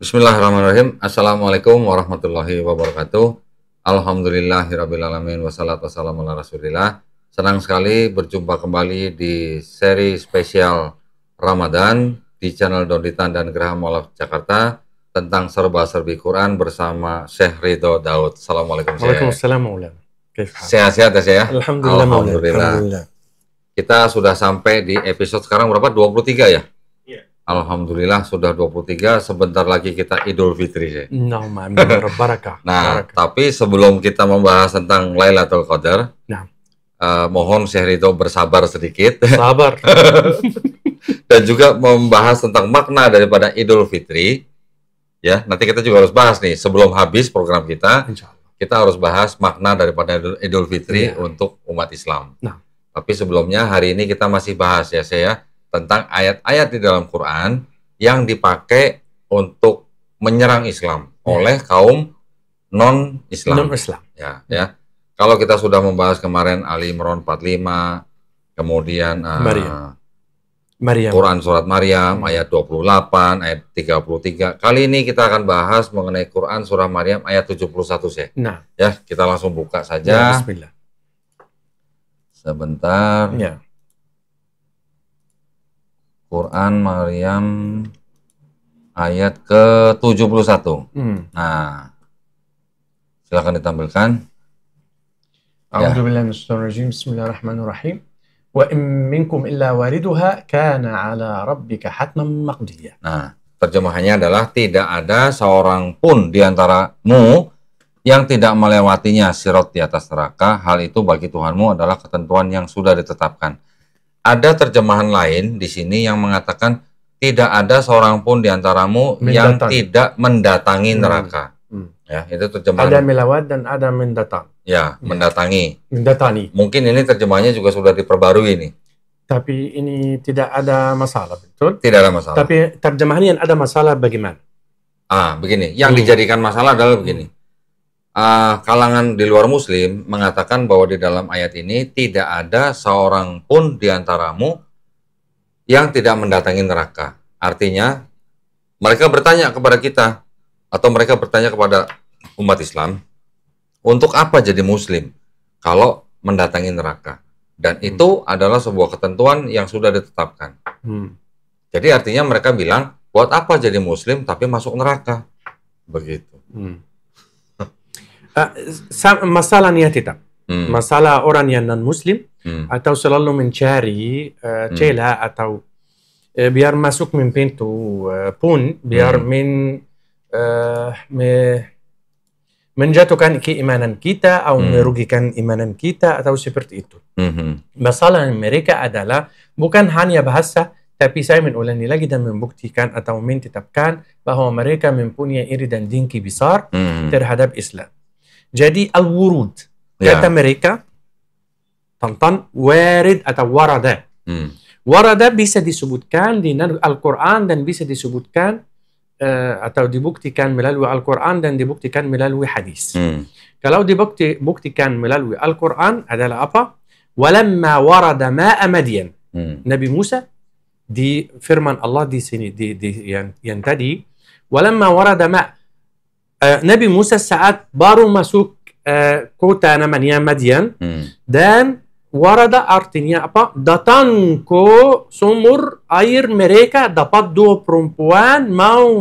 Bismillahirrahmanirrahim. Assalamualaikum warahmatullahi wabarakatuh. Alhamdulillahirrabbilalamin. Wassalatu wassalamu ala rasulillah. Senang sekali berjumpa kembali di seri spesial Ramadan di channel Donditan dan Geraha Mualaf Jakarta tentang serba-serbi Quran bersama Syekh Ridho Daud. Assalamualaikum Syekh. Waalaikumsalam Maulana. Sehat-sehat ya Syekh ya? Alhamdulillah. Alhamdulillah. Kita sudah sampai di episode sekarang berapa? 23 ya? Iya. Alhamdulillah sudah 23, sebentar lagi kita Idul Fitri Syekh. Barakah. Nah, tapi sebelum kita membahas tentang Lailatul Qadar, mohon Syekh Ridho bersabar sedikit. Sabar. Dan juga membahas tentang makna daripada Idul Fitri. Ya, nanti kita juga harus bahas nih sebelum habis program kita. Kita harus bahas makna daripada Idul Fitri untuk umat Islam. Tapi sebelumnya hari ini kita masih bahas ya saya tentang ayat-ayat di dalam Quran yang dipakai untuk menyerang Islam oleh kaum non-Islam. Ya. Kalau kita sudah membahas kemarin Ali Imran 45, kemudian Quran surat Maryam ayat 28, ayat 33. Kali ini kita akan bahas mengenai Quran surah Maryam ayat 71 ya. Ya, kita langsung buka saja. Bismillah. Sebentar. Ya. Quran Maryam ayat ke-71. Nah, silakan ditampilkan. A'udzubillahi minasyaitonirrajim. Bismillahirrahmanirrahim. Wa in minkum illa wariduha kana 'ala rabbika hatman maqdiyya. Nah, terjemahannya adalah tidak ada seorang pun di antaramu yang tidak melewatinya sirat di atas neraka. Hal itu bagi Tuhanmu adalah ketentuan yang sudah ditetapkan. Ada terjemahan lain di sini yang mengatakan tidak ada seorang pun di antaramu yang tidak mendatangi neraka. Ya, itu terjemahan. Ada melawat dan ada mendatang. Ya, mendatangi. Mendatangi. Mungkin ini terjemahannya juga sudah diperbarui nih. Tapi ini tidak ada masalah, betul? Tidak ada masalah. Tapi terjemahan yang ada masalah bagaimana? Begini. Yang dijadikan masalah adalah begini. Kalangan di luar Muslim mengatakan bahwa di dalam ayat ini tidak ada seorang pun di antaramu yang tidak mendatangi neraka. Artinya, mereka bertanya kepada kita, atau mereka bertanya kepada umat Islam, untuk apa jadi Muslim kalau mendatangi neraka? Dan itu adalah sebuah ketentuan yang sudah ditetapkan. Jadi artinya mereka bilang, buat apa jadi Muslim tapi masuk neraka? Begitu. Masalahnya tidak. Masalah orang yang non-Muslim atau selalu mencari celah atau biar masuk min pintu pun biar menjatuhkan keimanan kita atau merugikan imanan kita atau seperti itu. Masalah mereka adalah bukan hanya bahasa, tapi saya mengulangi lagi dan membuktikan atau menetapkan bahwa mereka mempunyai iri dan dengki besar terhadap Islam. Jadi al-wurud kata mereka tentang warid atau warada. Warada bisa disebutkan di Al-Quran dan bisa disebutkan atau dibuktikan melalui Al-Quran dan dibuktikan melalui hadis. Kalau dibuktikan melalui Al-Quran adalah apa? Walamma warada ma'a Madyan. Nabi Musa di firman Allah di sini yang tadi, walamma warada Nabi Musa saat baru masuk kota namanya Madian, dan warada artinya apa? Datang ke sumur air mereka, dapat dua perempuan mau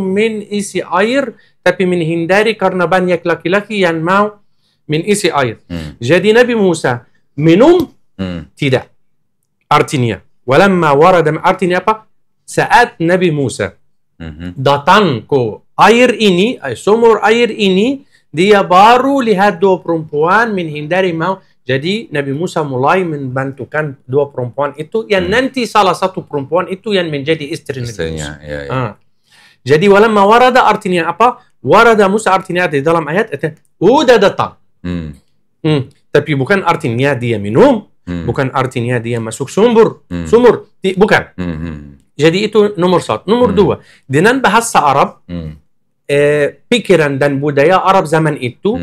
isi air tapi menghindari karena banyak laki-laki yang mau isi air. Jadi Nabi Musa minum tidak. Artinya walamma warada artinya apa? Saat Nabi Musa datang ke air ini, sumur air ini, dia baru lihat dua perempuan menghindari mau. Jadi Nabi Musa mulai membantukan dua perempuan itu yang nanti salah satu perempuan itu yang menjadi istri Nabi Musa. Jadi walamma warada artinya apa? Warada Musa artinya di dalam ayat udah datang. Tapi bukan artinya dia minum, bukan artinya dia masuk sumur. Bukan. Jadi itu nomor satu. Nomor dua, dengan bahasa Arab, pikiran dan budaya Arab zaman itu,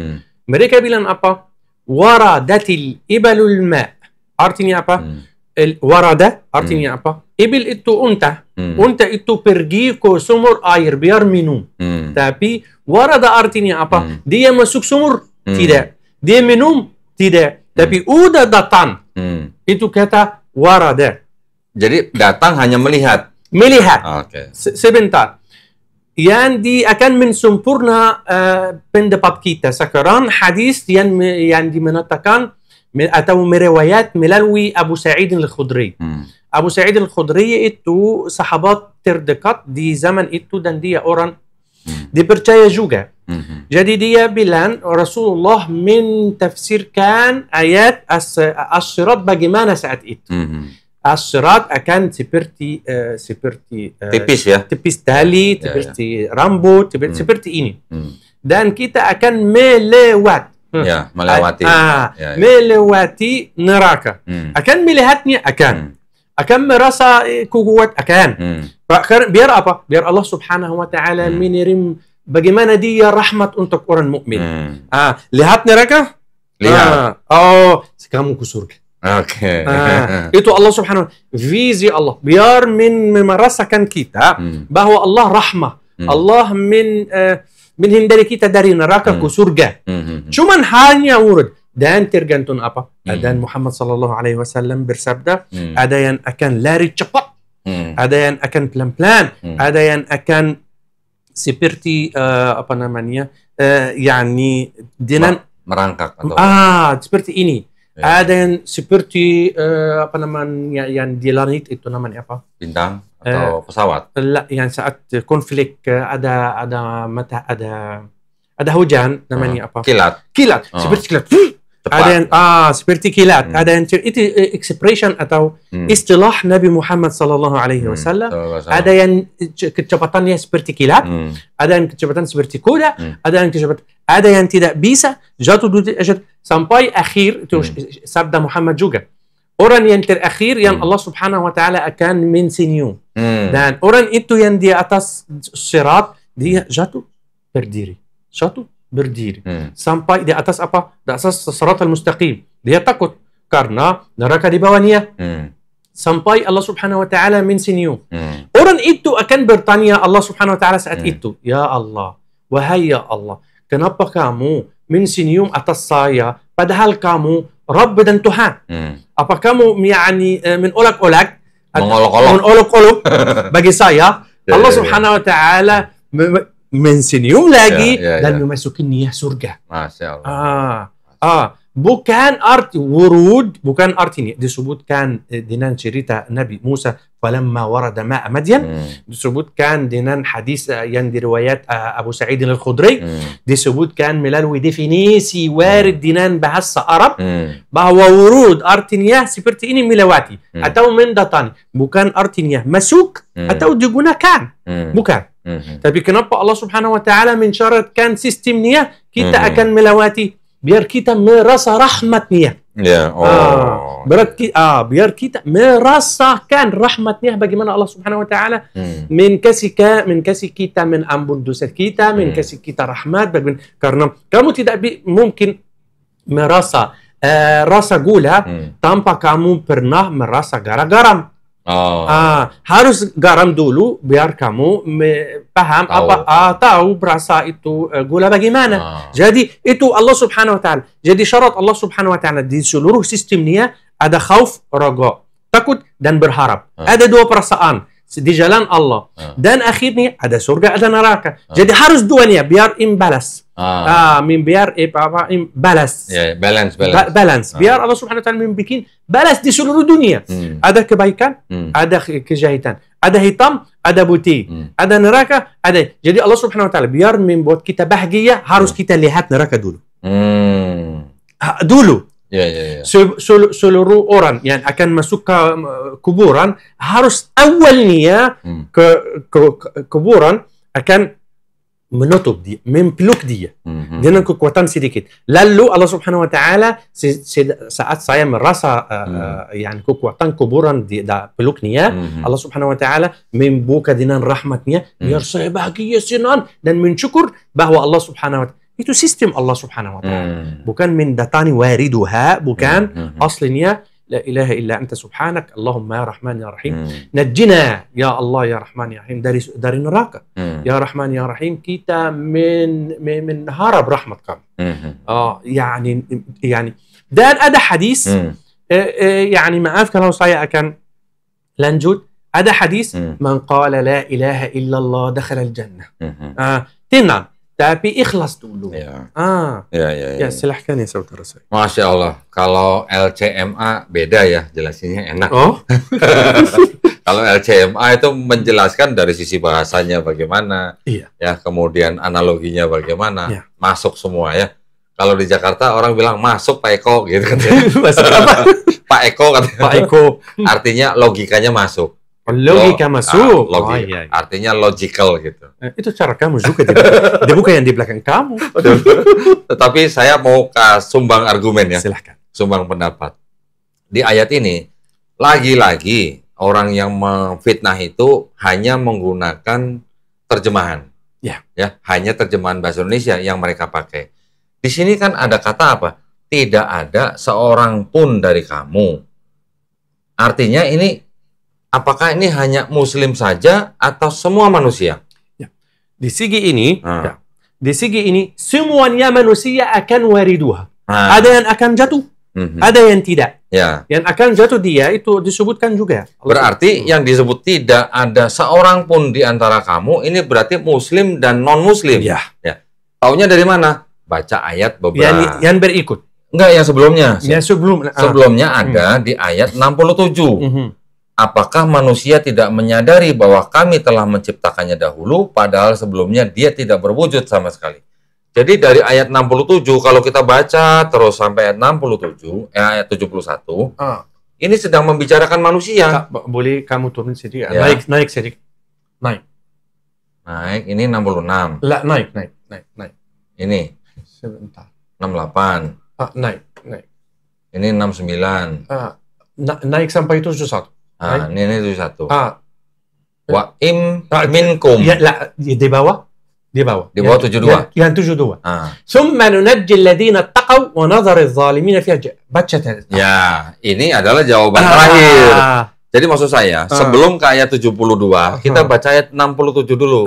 mereka bilang apa? Waradatil ibalul ma. Artinya apa? Warada artinya apa? ibil itu unta. Unta itu pergi ke sumur air biar minum. Tapi warada artinya apa? Dia masuk sumur? Tidak. Dia minum? Tidak. Tapi udah datang. Itu kata warada. Jadi datang hanya melihat. Melihat. Okay. Sebentar. Yang akan mensempurna pendapat kita sekarang hadis yang dimenatakan atau meriwayat melalui Abu Sa'id Al-Khudri. Abu Sa'id Al-Khudri itu sahabat terdekat di zaman itu dan dia orang dipercaya juga. Jadi dia bilang Rasulullah mentafsirkan ayat as-sirat bagaimana saat itu. As-sirat akan seperti tipis ya, tipis tali, seperti rambut, seperti ini. Dan kita akan melewati neraka. Akan melihatnya, akan merasa kuat, akan. Biar apa? Biar Allah Subhanahu wa taala mengirim bagaimana dia rahmat untuk orang mukmin. Lihat neraka? Lihat. Kamu ke surga. Oke. Itu Allah Subhanahu wa taala, visi Allah biar merasakan kita bahwa Allah rahmah. Allah menghindari kita dari neraka ke surga. Cuman hanya urut dan tergantung apa? Dan Muhammad sallallahu alaihi wasallam bersabda, ada yang akan lari cepat, ada yang akan pelan-pelan, ada yang akan seperti apa namanya? Yani dengan merangkak atau seperti ini. Ada yang seperti apa namanya yang di langit itu namanya apa? Bintang atau pesawat? Yang saat konflik ada hujan namanya apa? Kilat. Seperti kilat. Cepat. Ada yang seperti kilat. Ada yang itu expression atau istilah Nabi Muhammad sallallahu alaihi wasallam. Ada yang kecepatannya seperti kilat, ada yang kecepatan seperti kuda, ada yang tidak bisa jatuh sampai akhir itu sabda Muhammad juga. Orang yang terakhir yang Allah Subhanahu wa taala akan mensenyum. Dan orang itu yang di atas sirat dia jatuh berdiri. Sampai di atas apa? Di atas sirat al-mustaqim. Dia takut karena neraka di bawahnya. Sampai Allah Subhanahu wa taala mensenyum. Orang itu akan bertanya Allah Subhanahu wa taala saat itu, "Ya Allah, wahai ya Allah, kenapa kamu mensenyum atas saya padahal kamu Rabb dan Tuhan? Apa kamu mengolok-olok bagi saya?" Allah Subhanahu wa taala mensenyum lagi dan memasukinya surga. Masya Allah. Bukan arti wurud, bukan artinya disebutkan dengan cerita Nabi Musa falamma warada ma'a Madyan, disebutkan dengan hadis yang diriwayat Abu Sa'id Al-Khudri, disebutkan melalui definisi warid dengan bahasa Arab bahwa wurud artinya seperti ini melewati atau mendatangi, bukan artinya masuk atau digunakan, bukan. Tapi kenapa Allah Subhanahu wa taala mensyaratkan sistemnya kita akan melewati biar kita merasa rahmatnya. Biar kita merasakan rahmatnya bagaimana Allah Subhanahu wa taala menkasih kita, menampun dosa kita, menkasih kita rahmat karena kamu tidak mungkin merasa rasa gula tanpa kamu pernah merasa garam. Harus garam dulu biar kamu paham tahu rasa itu gula bagaimana. Jadi itu Allah Subhanahu wa taala. Jadi syarat Allah Subhanahu wa taala di seluruh sistemnya ada khauf, raja, takut dan berharap. Ada dua perasaan di jalan Allah. Dan akhirnya ada surga, ada neraka. Jadi harus duanya biar imbalas. Biar balas. Balance. Biar Allah Subhanahu wa taala membuat balas di seluruh dunia. Ada kebaikan, ada kejahitan. Ada hitam, ada putih. Ada neraka, ada. Jadi Allah Subhanahu wa taala biar membuat kita bahagia harus kita lihat neraka dulu. Dulu. Seluruh orang yang akan masuk ke kuburan harus awalnya ke kuburan akan menutup dia, mempeluk dia dengan kekuatan sedikit. Lalu Allah Subhanahu wa taala saat saya merasa yang kekuatan kuburan di peluknya, Allah Subhanahu wa taala membuka dengan rahmatnya biar saya bahagia senang dan mensyukur bahwa Allah Subhanahu wa taala itu sistem Allah Subhanahu wa taala. Bukan mendatangi wariduha, bukan aslinya la ilaha illa anta subhanak Allahumma ya Rahman ya Rahim najjina ya Allah ya Rahman ya Rahim dari neraka. Ya Rahman ya Rahim kita min harab rahmat kamu. Yani dan ada hadis yani maaf kalau saya akan lanjut, ada hadis man qala la ilaha illallah dakhala al-jannah. Tenang, tapi ikhlas dulu. Ya, silahkan ya saudara saya. Masya Allah, kalau LCMA beda ya, jelasinnya enak. Oh? Kalau LCMA itu menjelaskan dari sisi bahasanya bagaimana, ya, kemudian analoginya bagaimana, masuk semua ya. Kalau di Jakarta orang bilang masuk Pak Eko gitu kan. Masuk apa? Pak Eko katanya. Pak Eko. Artinya logikanya masuk. Logika masuk. Artinya logical gitu. Itu cara kamu juga. Dia bukan yang di belakang kamu. Tetapi saya mau sumbang argumen ya. Silahkan. Sumbang pendapat. Di ayat ini, lagi-lagi orang yang memfitnah itu hanya menggunakan terjemahan. Ya, hanya terjemahan bahasa Indonesia yang mereka pakai. Di sini kan ada kata apa? Tidak ada seorang pun dari kamu. Artinya ini, apakah ini hanya Muslim saja atau semua manusia? Ya. Di segi ini, di segi ini semuanya manusia akan wariduha. Ada yang akan jatuh, ada yang tidak. Ya. Yang akan jatuh dia itu disebutkan juga. Berarti yang disebut tidak ada seorang pun di antara kamu, ini berarti Muslim dan non-Muslim. Ya. Taunya dari mana? Baca ayat beberapa. Yang berikut. Enggak, yang sebelumnya. Sebelumnya ada di ayat 67. Apakah manusia tidak menyadari bahwa kami telah menciptakannya dahulu, padahal sebelumnya dia tidak berwujud sama sekali. Jadi dari ayat 67, kalau kita baca terus sampai ayat 67, ayat 71, ini sedang membicarakan manusia. Boleh kamu turun sedikit? Ya. Naik sedikit. Naik, ini 66. Naik. Ini. Sebentar. 68. Naik. Ini 69. Naik sampai 71. Ini 71. Wa im minkum. Di bawah? Di bawah 72. Yang 72. Summa nunajji alladhina taqaw wa nadharu adh-dhalimina fiha. Baca tadi. Ya, ini adalah jawaban terakhir. Jadi maksud saya, sebelum ke ayat 72, kita baca ayat 67 dulu.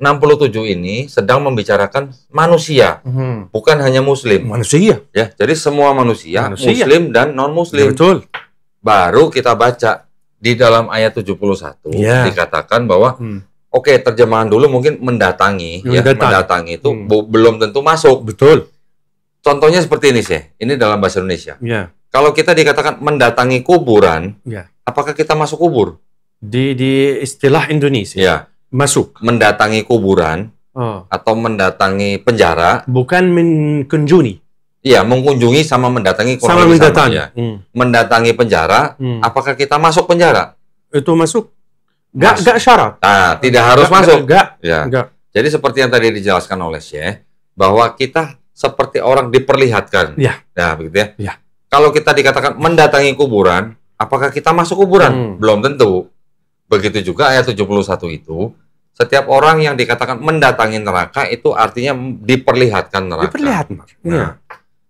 67 ini sedang membicarakan manusia, bukan hanya Muslim. Manusia. Ya, jadi semua manusia. Muslim dan non-Muslim. Betul. Baru kita baca di dalam ayat 71 dikatakan bahwa oke, terjemahan dulu mungkin mendatangi. Mendatangi itu belum tentu masuk. Betul. Contohnya seperti ini sih. Ini dalam bahasa Indonesia. Kalau kita dikatakan mendatangi kuburan, apakah kita masuk kubur? Di istilah Indonesia. Masuk. Mendatangi kuburan atau mendatangi penjara. Bukan mengunjungi. Iya, mengunjungi sama mendatangi. Sama mendatangi. Mendatangi penjara, apakah kita masuk penjara? Itu masuk. Gak syarat. Tidak harus masuk. Gak. Jadi seperti yang tadi dijelaskan oleh Syekh, bahwa kita seperti orang diperlihatkan. Nah, begitu ya. Kalau kita dikatakan mendatangi kuburan, apakah kita masuk kuburan? Belum tentu. Begitu juga ayat 71 itu, setiap orang yang dikatakan mendatangi neraka itu artinya diperlihatkan neraka. Diperlihatkan.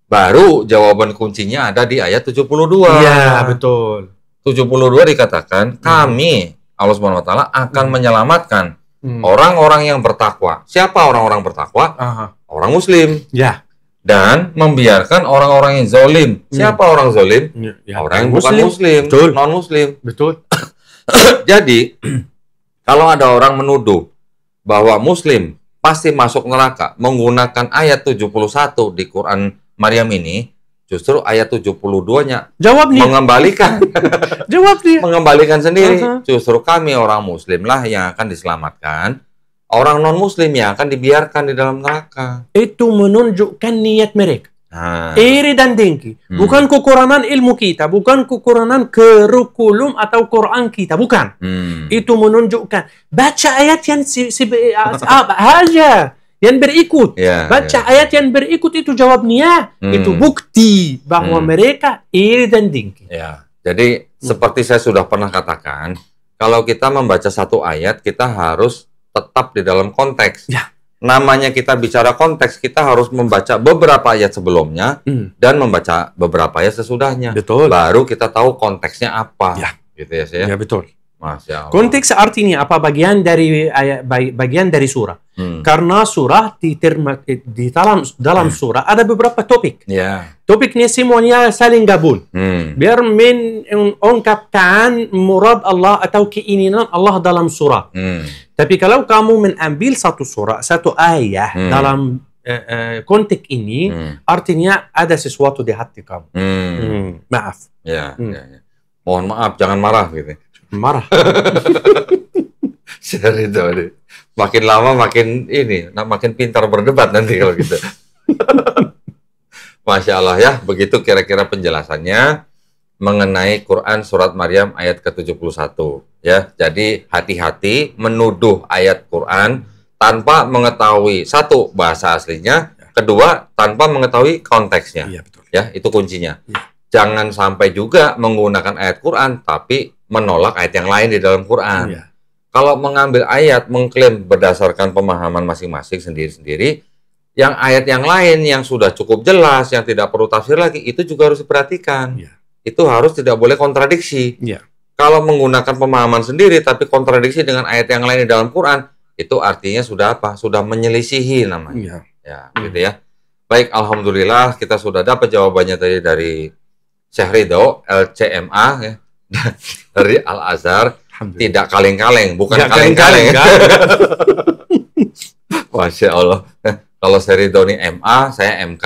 Baru jawaban kuncinya ada di ayat 72. Iya, betul. 72 dikatakan, kami, Allah SWT akan menyelamatkan orang-orang yang bertakwa. Siapa orang-orang bertakwa? Orang Muslim. Dan membiarkan orang-orang yang zalim. Siapa orang zalim? Orang yang bukan Muslim, non-Muslim. Betul. Jadi, kalau ada orang menuduh bahwa Muslim pasti masuk neraka menggunakan ayat 71 di Quran Maryam ini, justru ayat 72-nya mengembalikan. Mengembalikan sendiri. Justru kami orang Muslim lah yang akan diselamatkan. Orang non-Muslim yang akan dibiarkan di dalam neraka. Itu menunjukkan niat mereka. Iri dan dengki. Bukan kekurangan ilmu kita, bukan kekurangan kurikulum atau Quran kita, bukan. Itu menunjukkan baca ayat yang aja yang berikut. Baca ayat yang berikut itu jawabnya. Itu bukti bahwa mereka iri dan dengki. Jadi seperti saya sudah pernah katakan, kalau kita membaca satu ayat, kita harus tetap di dalam konteks. namanya kita bicara konteks, kita harus membaca beberapa ayat sebelumnya dan membaca beberapa ayat sesudahnya. Betul. Baru kita tahu konteksnya apa. Ya. Gitu ya, saya. Ya, betul. Masya Allah. Konteks artinya apa? Bagian dari surah. Karena surah di dalam surah ada beberapa topik. Topiknya semuanya saling gabung. Biar mengungkapkan murad Allah atau keinginan Allah dalam surah. Tapi kalau kamu mengambil satu surah, satu ayat dalam konteks ini, artinya ada sesuatu di hati kamu. Maaf. Ya. Mohon maaf, jangan marah gitu. Marah. Serius, makin lama makin pintar berdebat nanti kalau gitu. Masya Allah ya, begitu kira-kira penjelasannya mengenai Quran surat Maryam ayat ke-71 ya. Jadi hati-hati menuduh ayat Quran tanpa mengetahui satu bahasa aslinya, kedua tanpa mengetahui konteksnya. Iya, betul. Ya, itu kuncinya. Jangan sampai juga menggunakan ayat Quran tapi menolak ayat yang lain di dalam Quran. Kalau mengambil ayat mengklaim berdasarkan pemahaman masing-masing sendiri-sendiri, yang ayat yang lain yang sudah cukup jelas, yang tidak perlu tafsir lagi, itu juga harus diperhatikan. Itu harus tidak boleh kontradiksi. Kalau menggunakan pemahaman sendiri tapi kontradiksi dengan ayat yang lain di dalam Quran, itu artinya sudah apa? Sudah menyelisihi namanya. Ya, gitu ya. Baik, alhamdulillah kita sudah dapat jawabannya tadi dari Syekh Ridho, LCMA ya. Dari Al-Azhar, tidak kaleng-kaleng, bukan kaleng-kaleng. Masya Allah. Kalau Syekh Ridho ini MA, saya MK.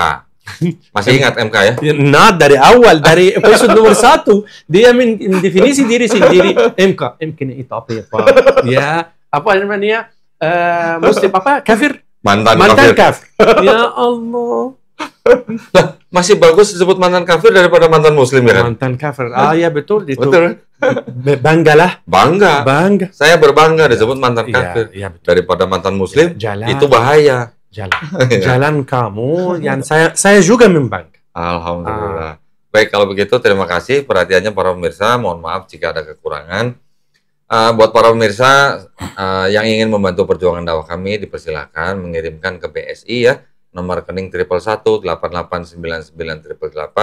Masih ingat MK ya? Nah, dari awal, dari episode nomor 1, dia mendefinisi diri sendiri MK. MK itu apa ya, Pak? Ya, apa namanya? Muslim apa? Kafir? Mantan kafir. Ya Allah. Masih bagus disebut mantan kafir daripada mantan muslim ya kan? Mantan kafir. Ya betul itu. Betul. Banggalah. Bangga. Saya berbangga disebut mantan kafir daripada mantan muslim. Itu bahaya. Jalan kamu yang saya juga membangga. Alhamdulillah. Baik, kalau begitu terima kasih perhatiannya para pemirsa. Mohon maaf jika ada kekurangan. Buat para pemirsa yang ingin membantu perjuangan dakwah kami, dipersilakan mengirimkan ke BSI ya. Nomor rekening 111-8899888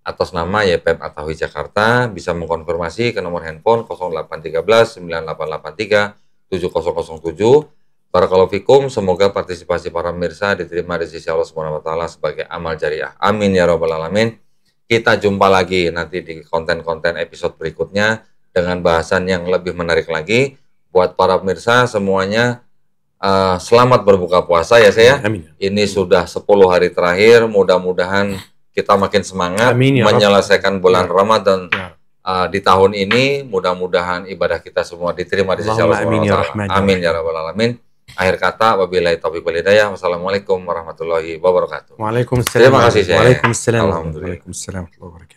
atas nama YPM Atawi Jakarta, bisa mengkonfirmasi ke nomor handphone 0813-9883-7007. Barakallahu fikum, semoga partisipasi para pemirsa diterima di sisi Allah Subhanahu wa taala sebagai amal jariah. Amin ya rabbal alamin. Kita jumpa lagi nanti di konten-konten episode berikutnya dengan bahasan yang lebih menarik lagi. Buat para pemirsa semuanya, selamat berbuka puasa ya saya. Amin. Ini sudah 10 hari terakhir, mudah-mudahan kita makin semangat menyelesaikan bulan Ramadan di tahun ini. Mudah-mudahan ibadah kita semua diterima di sisi Allah Subhanahu wa taala. Amin ya rabbal alamin. Akhir kata, wabillahi taufiq wal hidayah. Wassalamualaikum warahmatullahi wabarakatuh. Waalaikumsalam. Terima kasih saya. Waalaikumsalam. Alhamdulillah. Waalaikumsalam warahmatullahi wabarakatuh.